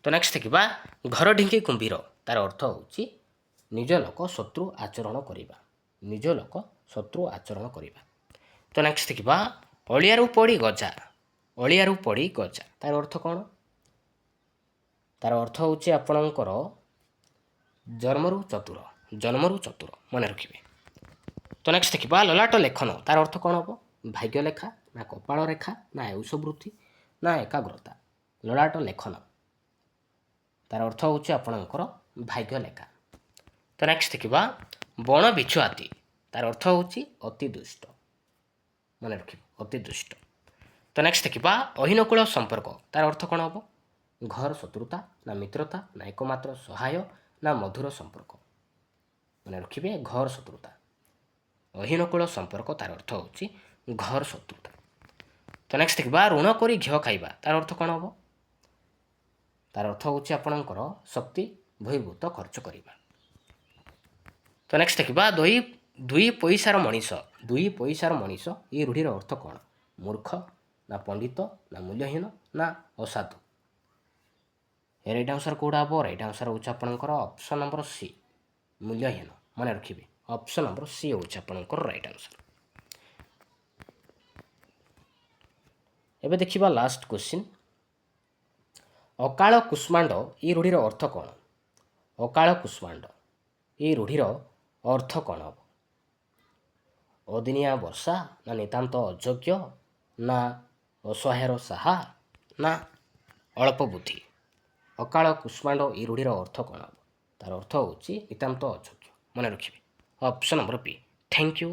ତ ନେକ୍ସଟ ଦେଖିବା ଘର ଢିଙ୍କି କୁମ୍ଭୀର। ତାର ଅର୍ଥ ହେଉଛି ନିଜ ଲୋକ ଶତ୍ରୁ ଆଚରଣ କରିବା। ନିଜ ଲୋକ ଶତ୍ରୁ ଆଚରଣ କରିବା। ତ ନେକ୍ସଟ ଦେଖିବା ଅଳିଆରୁ ପଡ଼ି ଗଜା। ଅଳିଆରୁ ପଡ଼ି ଗଜା ତାର ଅର୍ଥ କ'ଣ? ତାର ଅର୍ଥ ହେଉଛି ଆପଣଙ୍କର ଜନ୍ମରୁ ଚତୁର। ମନେ ରଖିବେ। ତ ନେକ୍ସଟ ଦେଖିବା ଲଲାଟ ଲେଖନ। ତାର ଅର୍ଥ କ'ଣ ହେବ? ଭାଗ୍ୟ ଲେଖା ନା କପାଳ ରେଖା ନା ଆୟୁଷ ବୃଦ୍ଧି ନା ଏକାଗ୍ରତା। ଲଲାଟ ଲେଖନ ତାର ଅର୍ଥ ହେଉଛି ଆପଣଙ୍କର ଭାଗ୍ୟ ଲେଖା। ତ ନେକ୍ସଟ ଦେଖିବା ବଣ ବିଛୁଆତି। ତାର ଅର୍ଥ ହେଉଛି ଅତି ଦୁଷ୍ଟ। ମନେ ରଖିବେ ଅତି ଦୁଷ୍ଟ। ତ ନେକ୍ସଟ ଦେଖିବା ଅହିନକୂଳ ସମ୍ପର୍କ। ତାର ଅର୍ଥ କ'ଣ ହେବ? ଘର ଶତ୍ରୁତା ନା ମିତ୍ରତା ନା ଏକମାତ୍ର ସହାୟ ନା ମଧୁର ସମ୍ପର୍କ। ମନେ ରଖିବେ ଘର ଶତ୍ରୁତା। ଅହିନକୂଳ ସମ୍ପର୍କ ତାର ଅର୍ଥ ହେଉଛି ଘର ଶତ୍ରୁତା। ତ ନେକ୍ସଟ ଦେଖିବା ଋଣ କରି ଘିଅ ଖାଇବା। ତାର ଅର୍ଥ କ'ଣ ହେବ? ତାର ଅର୍ଥ ହେଉଛି ଆପଣଙ୍କର ଶକ୍ତି ବହିର୍ଭୂତ ଖର୍ଚ୍ଚ କରିବା। ତ ନେକ୍ସଟ ଦେଖିବା ଦୁଇ ପଇସାର ମଣିଷ। ଦୁଇ ପଇସାର ମଣିଷ ଏ ରୂଢ଼ିର ଅର୍ଥ କ'ଣ? ମୂର୍ଖ ନା ପଣ୍ଡିତ ନା ମୂଲ୍ୟହୀନ ନା ଅସାଧୁ। ରାଇଟ୍ ଆନ୍ସର କେଉଁଟା ହେବ? ରାଇଟ୍ ଆନ୍ସର ହେଉଛି ଆପଣଙ୍କର ଅପସନ୍ ନମ୍ବର ସି ମୂଲ୍ୟହୀନ। ମନେ ରଖିବେ ଅପସନ୍ ନମ୍ବର ସି ହେଉଛି ଆପଣଙ୍କର ରାଇଟ୍ ଆନ୍ସର। ଏବେ ଦେଖିବା ଲାଷ୍ଟ କ୍ୱେଶ୍ଚିନ୍ ଅକାଳ କୁଷ୍ମାଣ୍ଡ ଏ ରୂଢ଼ିର ଅର୍ଥ କ'ଣ? ଅକାଳ କୁଷ୍ମାଣ୍ଡ ଏ ରୂଢ଼ିର ଅର୍ଥ କ'ଣ ହେବ? ଅଦିନିଆ ବର୍ଷା ନା ନିତାନ୍ତ ଅଯୋଗ୍ୟ ନା ଅସହାୟର ସାହା ନା ଅଳ୍ପ ବୁଦ୍ଧି। ଅକାଳ କୁଷ୍ମାଣ୍ଡ ଏ ରୂଢ଼ିର ଅର୍ଥ କ'ଣ ହେବ? ତାର ଅର୍ଥ ହେଉଛି ନିତାନ୍ତ ଅଯୋଗ୍ୟ। ମନେ ରଖିବେ ଅପସନ୍ ନମ୍ବର ବି। Thank you.